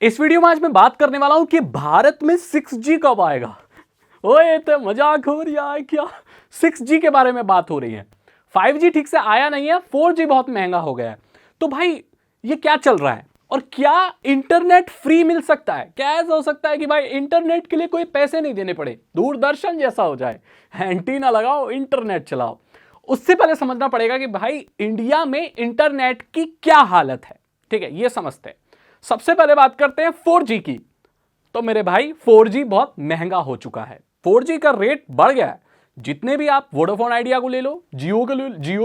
इस वीडियो में आज मैं बात करने वाला हूं कि भारत में 6G कब आएगा। ओए तो मजाक हो रहा है क्या? 6G के बारे में बात हो रही है। 5G ठीक से आया नहीं है, 4G बहुत महंगा हो गया है। तो भाई ये क्या चल रहा है और क्या इंटरनेट फ्री मिल सकता है? क्या ऐसा हो सकता है कि भाई इंटरनेट के लिए कोई पैसे नहीं देने पड़े, दूरदर्शन जैसा हो जाए, एंटीना लगाओ इंटरनेट चलाओ? उससे पहले समझना पड़ेगा कि भाई इंडिया में इंटरनेट की क्या हालत है। ठीक है, ये समझते हैं। सबसे पहले बात करते हैं 4G की। तो मेरे भाई 4G बहुत महंगा हो चुका है, 4G का रेट बढ़ गया है। जितने भी आप वोडाफोन आइडिया को ले लो, जियो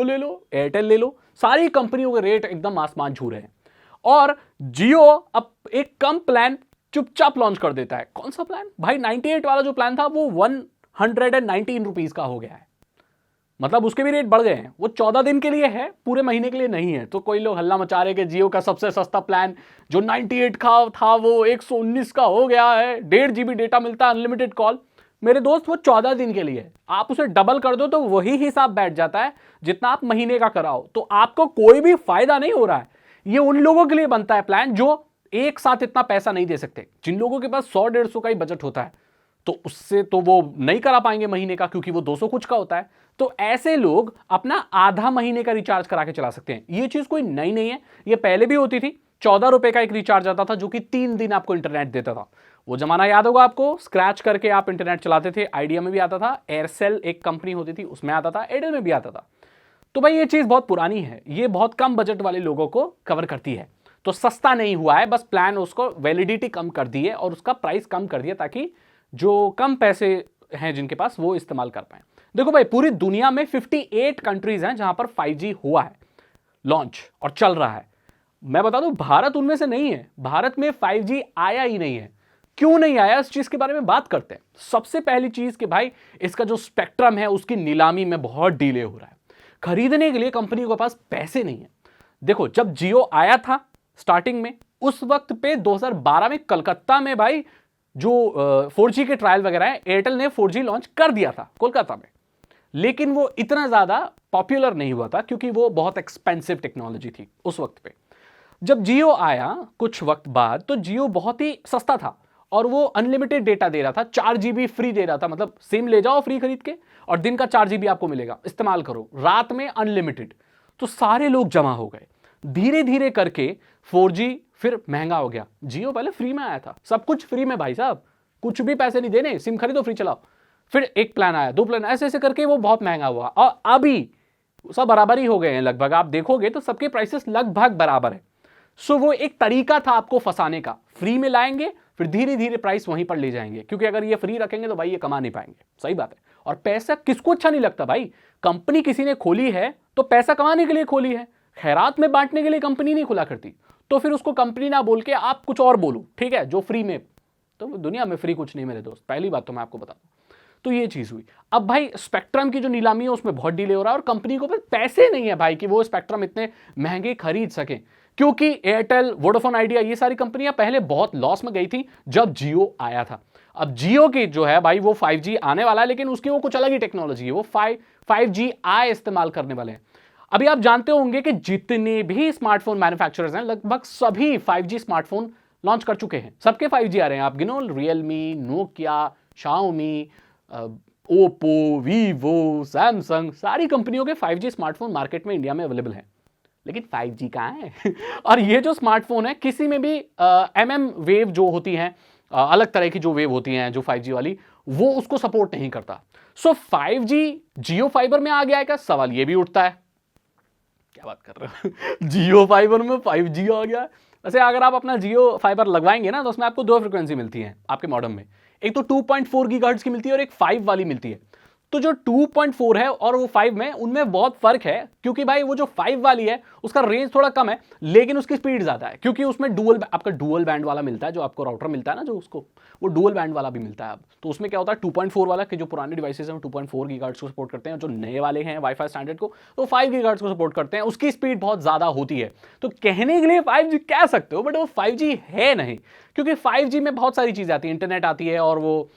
ले लो, एयरटेल ले लो, सारी कंपनियों के रेट एकदम आसमान छू रहे हैं। और जियो अब एक कम प्लान चुपचाप लॉन्च कर देता है। कौन सा प्लान भाई? 98 वाला जो प्लान था वो 119 रुपीज का हो गया है। मतलब उसके भी रेट बढ़ गए हैं। वो 14 दिन के लिए है, पूरे महीने के लिए नहीं है। तो कोई लोग हल्ला मचा रहे कि जियो का सबसे सस्ता प्लान जो 98 का था वो 119 का हो गया है, 1.5 GB डेटा मिलता है, अनलिमिटेड कॉल। मेरे दोस्त वो 14 दिन के लिए है। आप उसे डबल कर दो तो वही हिसाब बैठ जाता है जितना आप महीने का कराओ। तो आपको कोई भी फायदा नहीं हो रहा है। ये उन लोगों के लिए बनता है प्लान जो एक साथ इतना पैसा नहीं दे सकते। जिन लोगों के पास 100-150 का ही बजट होता है तो उससे तो वो नहीं करा पाएंगे महीने का, क्योंकि वो 200 कुछ का होता है। तो ऐसे लोग अपना आधा महीने का रिचार्ज करा के चला सकते हैं। ये चीज कोई नई नहीं है, ये पहले भी होती थी। 14 रुपए का एक रिचार्ज आता था जो कि 3 दिन आपको इंटरनेट देता था। वो जमाना याद होगा आपको, स्क्रैच करके आप इंटरनेट चलाते थे। आइडिया में भी आता था, एयरसेल एक कंपनी होती थी उसमें आता था, एयरटेल में भी आता था। तो भाई ये चीज बहुत पुरानी है, ये बहुत कम बजट वाले लोगों को कवर करती है। तो सस्ता नहीं हुआ है, बस प्लान उसको वैलिडिटी कम कर दी है और उसका प्राइस कम कर दिया ताकि जो कम पैसे हैं जिनके पास वो इस्तेमाल कर पाए। देखो भाई, पूरी दुनिया में 58 कंट्रीज हैं जहां पर 5G हुआ है लॉन्च और चल रहा है। मैं बता दूं, भारत उनमें से नहीं है। भारत में 5G आया ही नहीं है। क्यों नहीं आया, इस चीज के बारे में बात करते हैं। सबसे पहली चीज कि भाई इसका जो स्पेक्ट्रम है उसकी नीलामी में बहुत डिले हो रहा है। खरीदने के लिए कंपनियों के पास पैसे नहीं है। देखो, जब जियो आया था स्टार्टिंग में, उस वक्त पे 2012 में कलकत्ता में भाई जो 4G के ट्रायल वगैरह है, एयरटेल ने 4G लॉन्च कर दिया था कोलकाता में। लेकिन वो इतना ज्यादा पॉपुलर नहीं हुआ था क्योंकि वो बहुत एक्सपेंसिव टेक्नोलॉजी थी उस वक्त पे। जब जियो आया कुछ वक्त बाद, तो जियो बहुत ही सस्ता था और वो अनलिमिटेड डेटा दे रहा था, 4 GB फ्री दे रहा था। मतलब सिम ले जाओ फ्री खरीद के और दिन का 4 GB आपको मिलेगा, इस्तेमाल करो, रात में अनलिमिटेड। तो सारे लोग जमा हो गए। धीरे धीरे करके 4G फिर महंगा हो गया। जियो पहले फ्री में आया था, सब कुछ फ्री में भाई साहब, कुछ भी पैसे नहीं देने, सिम खरीदो फ्री चलाओ। फिर एक प्लान आया, 2 प्लान, ऐसे ऐसे करके वो बहुत महंगा हुआ और अभी सब बराबर ही हो गए हैं लगभग। आप देखोगे तो सबके प्राइसेस लगभग बराबर है। सो वो एक तरीका था आपको फंसाने का। फ्री में लाएंगे, फिर धीरे धीरे प्राइस वहीं पर ले जाएंगे, क्योंकि अगर ये फ्री रखेंगे तो भाई ये कमा नहीं पाएंगे। सही बात है। और पैसा किसको अच्छा नहीं लगता भाई? कंपनी किसी ने खोली है तो पैसा कमाने के लिए खोली है, खैरात में बांटने के लिए कंपनी नहीं खुला करती। तो फिर उसको कंपनी ना बोल के आप कुछ और बोलो, ठीक है, जो फ्री में। तो दुनिया में फ्री कुछ नहीं मेरे दोस्त, पहली बात तो मैं आपको बता दूं। तो ये चीज हुई। अब भाई स्पेक्ट्रम की जो नीलामी है उसमें बहुत डिले हो रहा है और कंपनी को पैसे नहीं है भाई कि वो स्पेक्ट्रम इतने महंगे खरीद सके, क्योंकि एयरटेल, वोडाफोन आइडिया, ये सारी कंपनियां पहले बहुत लॉस में गई थी जब जियो आया था। अब जियो की जो है भाई वो 5G आने वाला है, लेकिन उसकी वो कुछ अलग ही टेक्नोलॉजी है। वो 5G इस्तेमाल करने वाले हैं। अभी आप जानते होंगे कि जितने भी स्मार्टफोन मैन्युफैक्चरर्स हैं लगभग सभी 5G स्मार्टफोन लॉन्च कर चुके हैं। सबके 5G आ रहे हैं। आप गिनो, Realme, Nokia, Xiaomi, Oppo, Vivo, Samsung, सारी कंपनियों के 5G स्मार्टफोन मार्केट में इंडिया में अवेलेबल हैं। लेकिन 5G कहाँ है? और ये जो स्मार्टफोन है, किसी में भी MM वेव जो होती हैं, अलग तरह की जो वेव होती हैं जो 5G वाली, वो उसको सपोर्ट नहीं करता। सो 5G जियो फाइबर में आ गया है क्या? सवाल ये भी उठता है। क्या बात कर रहे हो? जियो फाइबर में 5G आ गया है? वैसे अगर आप अपना जियो फाइबर लगवाएंगे ना तो उसमें आपको 2 फ्रीक्वेंसी मिलती हैं आपके मॉडेम में। एक तो 2.4 गीगाहर्ट्ज की मिलती है और एक 5 वाली मिलती है। तो जो 2.4 है और वो 5 में, उनमें बहुत फर्क है, क्योंकि भाई वो जो 5 वाली है उसका रेंज थोड़ा कम है लेकिन उसकी स्पीड ज्यादा है, क्योंकि उसमें आपका डुअल बैंड वाला मिलता है। जो आपको राउटर मिलता है ना, जो उसको वो डुअल बैंड वाला भी मिलता है अब। तो उसमें क्या होता है, 2.4 वाला के जो पुराने डिवाइसेस हैं 2.4 गीगाहर्ट्ज को सपोर्ट करते हैं, जो नए वाले हैं वाईफाई स्टैंडर्ड को तो 5 गीगाहर्ट्ज को सपोर्ट करते हैं। उसकी स्पीड बहुत ज्यादा होती है। तो कहने के लिए 5G कह सकते हो, बट वो 5G है नहीं, क्योंकि 5G में बहुत सारी चीजें आती हैं, इंटरनेट आती है और वो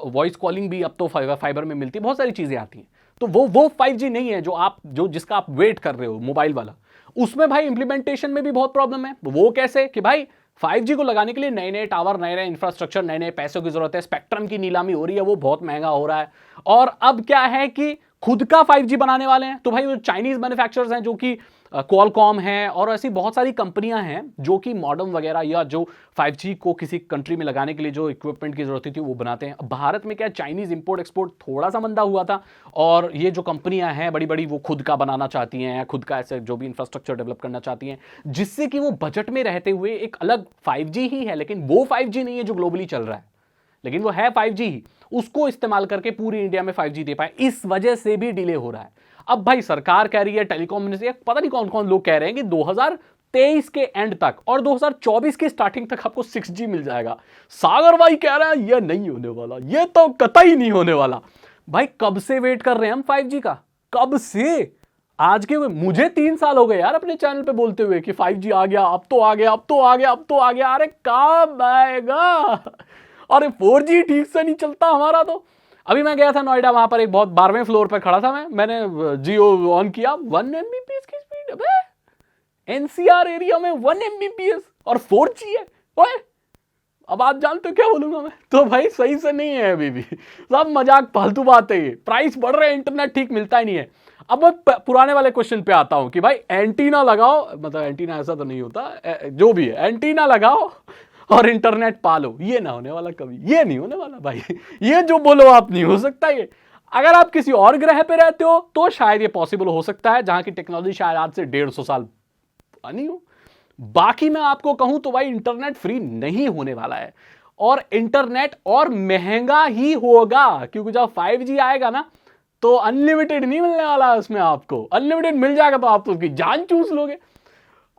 वॉइस कॉलिंग भी अब तो फाइबर में मिलती है, बहुत सारी चीजें आती हैं। तो वो 5G नहीं है जो जिसका आप वेट कर रहे हो, मोबाइल वाला। उसमें भाई इंप्लीमेंटेशन में भी बहुत प्रॉब्लम है। वो कैसे कि भाई 5G को लगाने के लिए नए नए टावर, नए नए इंफ्रास्ट्रक्चर, नए नए पैसों की जरूरत है, स्पेक्ट्रम की नीलामी हो रही है, वो बहुत महंगा हो रहा है। और अब क्या है कि खुद का 5G बनाने वाले हैं, तो भाई वो चाइनीज मैन्युफैक्चरर्स हैं जो कि क्वालकॉम है और ऐसी बहुत सारी कंपनियां हैं जो कि मॉडेम वगैरह या जो 5G को किसी कंट्री में लगाने के लिए जो इक्विपमेंट की जरूरत थी वो बनाते हैं। भारत में क्या चाइनीज इंपोर्ट एक्सपोर्ट थोड़ा सा मंदा हुआ था और ये जो कंपनियां हैं बड़ी बड़ी वो खुद का बनाना चाहती हैं, खुद का ऐसे जो भी इंफ्रास्ट्रक्चर डेवलप करना चाहती हैं, जिससे कि वो बजट में रहते हुए एक अलग 5G ही है, लेकिन वो 5G नहीं है जो ग्लोबली चल रहा है, लेकिन वो है 5G ही, उसको इस्तेमाल करके पूरी इंडिया में 5G दे पाए। इस वजह से भी डिले हो रहा है। अब भाई सरकार कह रही है, टेलीकॉम मिनिस्ट्री, पता नहीं कौन कौन लोग कह रहे हैं कि 2023 के एंड तक और 2024 के स्टार्टिंग तक आपको 6G मिल जाएगा। सागर भाई कह रहे हैं ये नहीं होने वाला, ये तो कतई नहीं होने वाला। भाई कब से वेट कर रहे हैं हम 5G का, कब से? आज के मुझे 3 साल हो गए यार अपने चैनल पे बोलते हुए कि 5G आ गया, अब तो आ गया, अब तो आ गया, अब तो आ गया। अरे कब आएगा? अरे 4G ठीक से नहीं चलता हमारा। तो अभी मैं गया था नोएडा, वहां पर एक बहुत 12वें फ्लोर पर खड़ा था मैंने जियो ऑन किया, 1 Mbps की स्पीड। अबे एनसीआर एरिया में 1 Mbps और 4G है। ओए अब आप जानते हो क्या बोलूंगा मैं? तो भाई सही से नहीं है अभी भी, सब मजाक फालतू बात है ये। प्राइस बढ़ रहे हैं, इंटरनेट ठीक मिलता ही नहीं है। अब मैं पुराने वाले क्वेश्चन पे आता हूं कि भाई एंटीना लगाओ, मतलब एंटीना ऐसा तो नहीं होता, जो भी है एंटीना लगाओ और इंटरनेट पालो। ये ना होने वाला कभी, ये नहीं होने वाला भाई। ये जो बोलो आप नहीं हो सकता ये। अगर आप किसी और ग्रह पे रहते हो तो शायद ये पॉसिबल हो सकता है, जहां की टेक्नोलॉजी शायद आज से 150 साल नहीं हो। बाकी मैं आपको कहूं तो भाई इंटरनेट फ्री नहीं होने वाला है, और इंटरनेट और महंगा ही होगा, क्योंकि जब 5G आएगा ना तो अनलिमिटेड नहीं मिलने वाला है उसमें। आपको अनलिमिटेड मिल जाएगा तो आप तो उसकी जान चूस लोगे।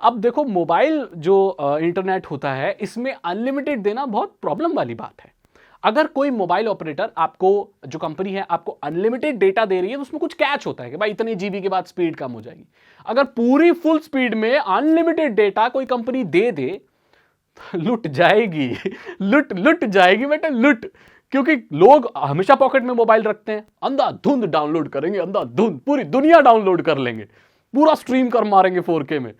अब देखो मोबाइल जो इंटरनेट होता है, इसमें अनलिमिटेड देना बहुत प्रॉब्लम वाली बात है। अगर कोई मोबाइल ऑपरेटर आपको, जो कंपनी है, आपको अनलिमिटेड डेटा दे रही है तो उसमें कुछ कैच होता है कि भाई इतने जीबी के बाद स्पीड कम हो जाएगी। अगर पूरी फुल स्पीड में अनलिमिटेड डेटा कोई कंपनी दे दे, लुट जाएगी, लुट जाएगी बेटा, लुट। क्योंकि लोग हमेशा पॉकेट में मोबाइल रखते हैं, अंधाधुंध डाउनलोड करेंगे, अंधाधुंध पूरी दुनिया डाउनलोड कर लेंगे, पूरा स्ट्रीम कर मारेंगे 4K में।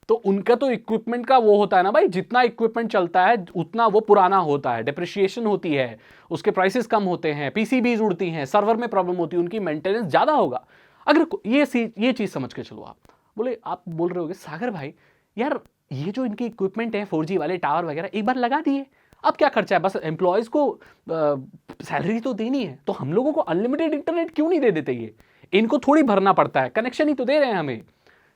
तो उनका तो इक्विपमेंट का वो होता है ना भाई, जितना इक्विपमेंट चलता है उतना वो पुराना होता है, डिप्रिशिएशन होती है, उसके प्राइसेस कम होते हैं, पीसीबीज उड़ती हैं, सर्वर में प्रॉब्लम होती है, उनकी मेंटेनेंस ज्यादा होगा। अगर ये चीज समझ के चलो। आप बोले, आप बोल रहे होगे सागर भाई यार ये जो इनके इक्विपमेंट है 4G वाले टावर वगैरह एक बार लगा दिए, अब क्या खर्चा है, बस एम्प्लॉयज को सैलरी तो देनी है, तो हम लोगों को अनलिमिटेड इंटरनेट क्यों नहीं दे देते? ये इनको थोड़ी भरना पड़ता है, कनेक्शन ही तो दे रहे हैं हमें।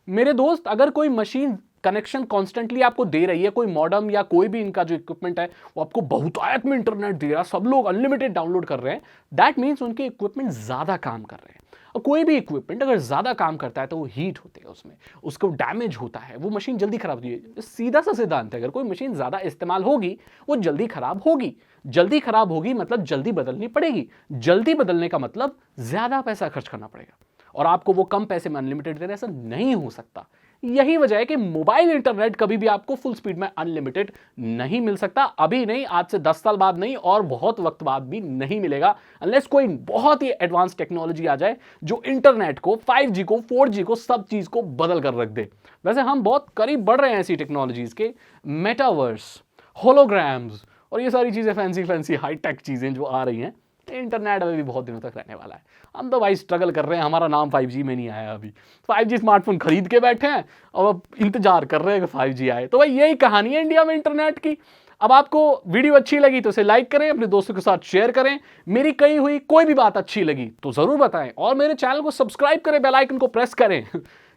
मेरे दोस्त, अगर कोई मशीन कनेक्शन कॉन्स्टेंटली आपको दे रही है, कोई मॉडम या कोई भी इनका जो इक्विपमेंट है वो आपको बहुतायत में इंटरनेट दे रहा है, सब लोग अनलिमिटेड डाउनलोड कर रहे हैं, दैट मीन्स उनके इक्विपमेंट ज्यादा काम कर रहे हैं। और कोई भी इक्विपमेंट अगर ज्यादा काम करता है तो वो हीट होते हैं, उसमें उसको डैमेज होता है, वो मशीन जल्दी खराब होती है। सीधा सा सिद्धांत है, अगर कोई मशीन ज्यादा इस्तेमाल होगी वो जल्दी खराब होगी। जल्दी खराब होगी मतलब जल्दी बदलनी पड़ेगी, जल्दी बदलने का मतलब ज्यादा पैसा खर्च करना पड़ेगा, और आपको वो कम पैसे में अनलिमिटेड दे रहे हैं, ऐसा नहीं हो सकता। यही वजह है कि मोबाइल इंटरनेट कभी भी आपको फुल स्पीड में अनलिमिटेड नहीं मिल सकता। अभी नहीं, आज से 10 साल बाद नहीं, और बहुत वक्त बाद भी नहीं मिलेगा, अनलेस कोई बहुत ही एडवांस टेक्नोलॉजी आ जाए जो इंटरनेट को, 5G को, 4G को, सब चीज को बदल कर रख दे। वैसे हम बहुत करीब बढ़ रहे हैं ऐसी टेक्नोलॉजीज के, मेटावर्स, होलोग्राम्स और ये सारी चीजें, फैंसी हाईटेक चीजें जो आ रही हैं। इंटरनेट अभी भी बहुत दिनों तक रहने वाला है। हम तो भाई स्ट्रगल कर रहे हैं, हमारा नाम 5G में नहीं आया अभी। 5G स्मार्टफोन खरीद के बैठे हैं और अब इंतजार कर रहे हैं कि 5G आए। तो भाई यही कहानी है इंडिया में इंटरनेट की। अब आपको वीडियो अच्छी लगी तो इसे लाइक करें, अपने दोस्तों के साथ शेयर करें, मेरी कही हुई कोई भी बात अच्छी लगी तो जरूर बताएं, और मेरे चैनल को सब्सक्राइब करें, बेल आइकन को प्रेस करें।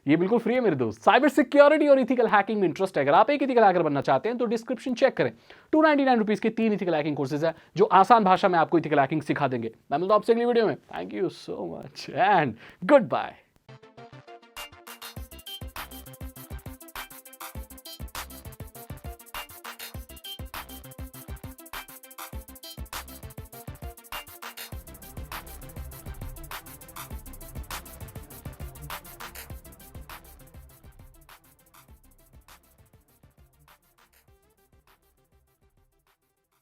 ये बिल्कुल फ्री है मेरे दोस्त। साइबर सिक्योरिटी और इथिकल हैकिंग में इंटरेस्ट है, अगर आप एक इथिकल हैकर बनना चाहते हैं तो डिस्क्रिप्शन चेक करें। 299 रुपीज के 3 इथिकल हैकिंग कोर्सेज है जो आसान भाषा में आपको इथिकल हैकिंग सिखा देंगे। मैं मिलता हूं आपसे अगली वीडियो में। Thank you so much and good bye.